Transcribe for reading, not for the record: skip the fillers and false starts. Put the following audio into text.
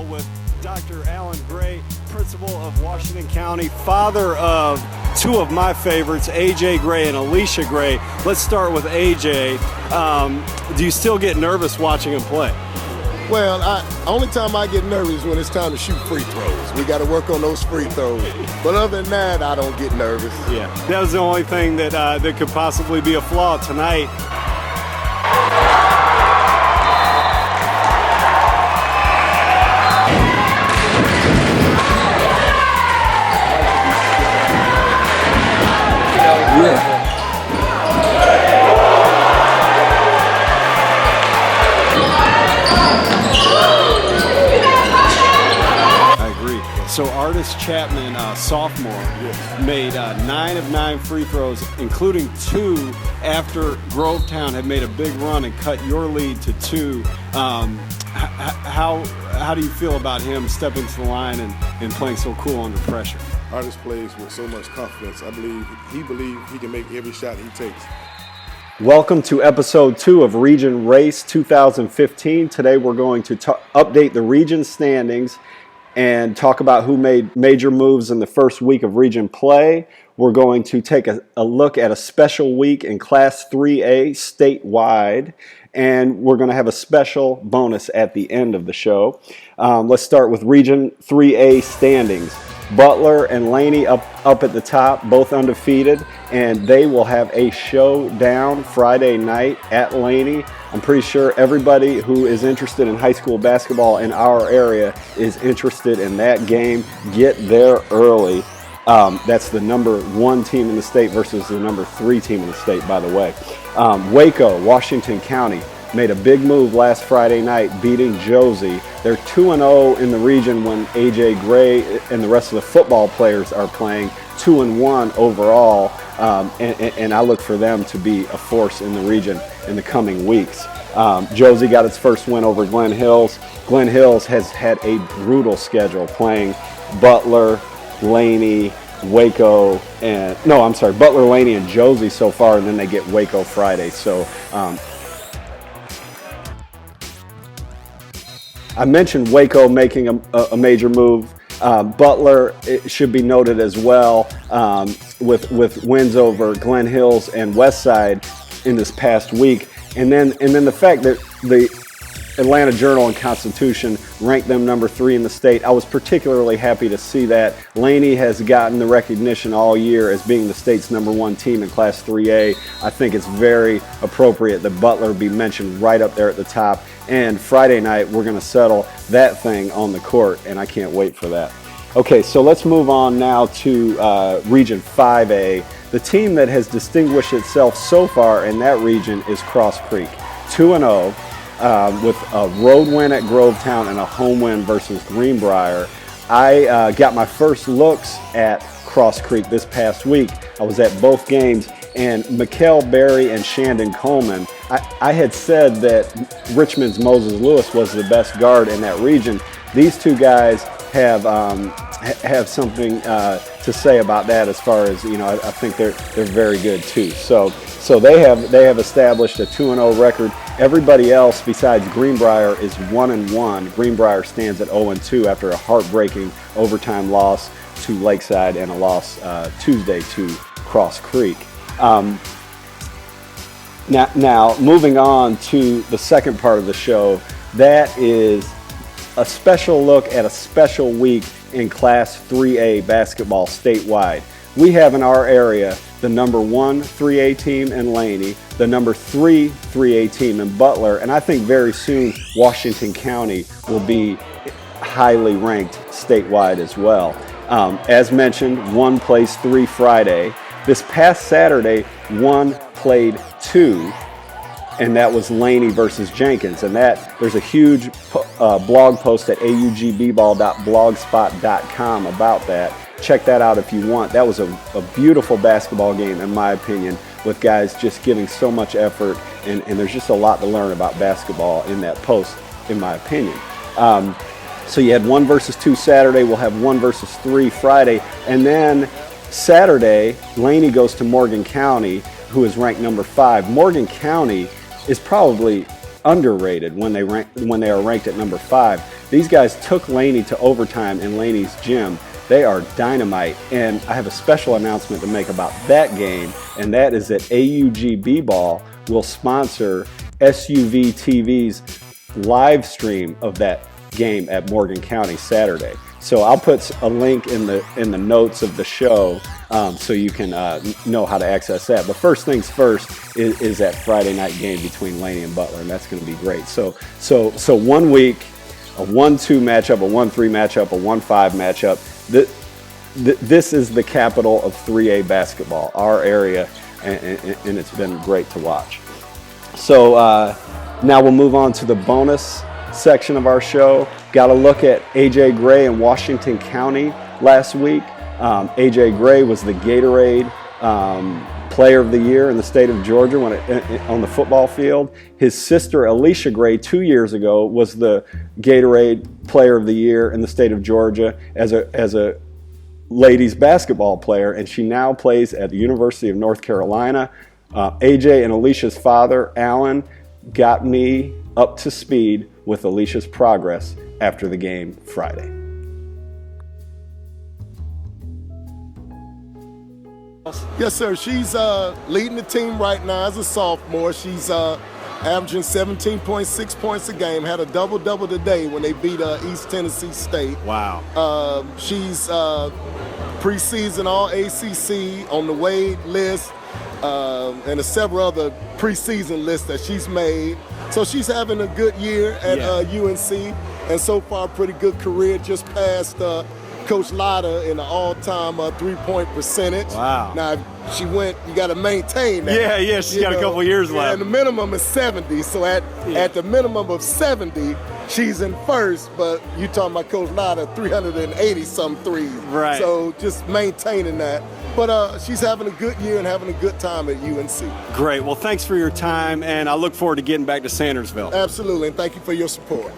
with Dr. Alan Gray, principal of Washington County, father of two of my favorites, AJ Gray and Alicia Gray. Let's start with AJ. Do you still get nervous watching him play? Well, only time I get nervous is when it's time to shoot free throws. We got to work on those free throws. But other than that, I don't get nervous. Yeah, that was the only thing that could possibly be a flaw tonight. So Artis Chapman, sophomore, made 9 of 9 free throws, including 2 after Grovetown had made a big run and cut your lead to 2. How do you feel about him stepping to the line and playing so cool under pressure? Artis plays with so much confidence. I believe he can make every shot he takes. Welcome to episode 2 of Region Race 2015. Today we're going to update the region standings and talk about who made major moves in the first week of region play. We're going to take a look at a special week in Class 3A statewide, and we're going to have a special bonus at the end of the show. Let's start with Region 3A standings. Butler and Laney up at the top, both undefeated, and they will have a showdown Friday night at Laney. I'm pretty sure everybody who is interested in high school basketball in our area is interested in that game. Get there early. That's the number 1 team in the state versus the number 3 team in the state, by the way. Waco, Washington County, made a big move last Friday night, beating Josie. They're 2-0 in the region when AJ Gray and the rest of the football players are playing, 2-1 overall, and I look for them to be a force in the region in the coming weeks. Josie got its first win over Glen Hills. Glen Hills has had a brutal schedule, playing Butler, Laney, Waco, Butler, Laney, and Josie so far, and then they get Waco Friday. So I mentioned Waco making a major move. Butler, it should be noted as well, with wins over Glen Hills and Westside in this past week, and then the fact that the Atlanta Journal and Constitution ranked them number 3 in the state. I was particularly happy to see that. Laney has gotten the recognition all year as being the state's number 1 team in Class 3A. I think it's very appropriate that Butler be mentioned right up there at the top. And Friday night, we're going to settle that thing on the court, and I can't wait for that. Okay, so let's move on now to Region 5A. The team that has distinguished itself so far in that region is Cross Creek, 2-0. With a road win at Grovetown and a home win versus Greenbrier. I got my first looks at Cross Creek this past week. I was at both games, and Mikkel Berry and Shandon Coleman, I had said that Richmond's Moses Lewis was the best guard in that region. These two guys have something to say about that, as far as, I think they're very good too. So they have established a 2-0 record. Everybody else besides Greenbrier is 1-1. Greenbrier stands at 0-2 after a heartbreaking overtime loss to Lakeside and a loss Tuesday to Cross Creek. Now, moving on to the second part of the show, that is a special look at a special week in Class 3A basketball statewide. We have in our area the number 1 3A team in Laney, the number 3 3A team in Butler, and I think very soon Washington County will be highly ranked statewide as well. As mentioned, 1 plays 3 Friday. This past Saturday, 1 played 2, and that was Laney versus Jenkins. And there's a huge blog post at augball.blogspot.com about that. Check that out if you want. That was a beautiful basketball game, in my opinion, with guys just giving so much effort, and there's just a lot to learn about basketball in that post, in my opinion. So you had 1 versus 2 Saturday. We'll have 1 versus 3 Friday, and then Saturday, Laney goes to Morgan County, who is ranked number 5. Morgan County is probably underrated when they are ranked at number 5. These guys took Laney to overtime in Laney's gym. They are dynamite, and I have a special announcement to make about that game, and that is that AUG B-Ball will sponsor SUV TV's live stream of that game at Morgan County Saturday. So I'll put a link in the notes of the show so you can know how to access that. But first things first is that Friday night game between Laney and Butler, and that's going to be great. So 1 week, a 1-2 matchup, a 1-3 matchup, a 1-5 matchup. This is the capital of 3A basketball, our area, and it's been great to watch. So now we'll move on to the bonus section of our show. Got a look at A.J. Gray in Washington County last week. A.J. Gray was the Gatorade Player of the Year in the state of Georgia on the football field. His sister Alicia Gray 2 years ago was the Gatorade Player of the Year in the state of Georgia as a ladies basketball player, and she now plays at the University of North Carolina. AJ and Alicia's father, Alan, got me up to speed with Alicia's progress after the game Friday. Yes, sir. She's leading the team right now as a sophomore. She's averaging 17.6 points a game. Had a double-double today when they beat East Tennessee State. Wow. She's preseason All-ACC on the Wade list, and several other preseason lists that she's made. So she's having a good year at UNC, and so far pretty good career. Just passed Coach Lotta in the all-time three-point percentage. Wow. Now, she went, you got to maintain that. Yeah, she's got a couple years left. And the minimum is 70, so at the minimum of 70, she's in first, but you talking about Coach Lotta, 380-some threes. Right. So just maintaining that. But she's having a good year and having a good time at UNC. Great. Well, thanks for your time, and I look forward to getting back to Sandersville. Absolutely, and thank you for your support.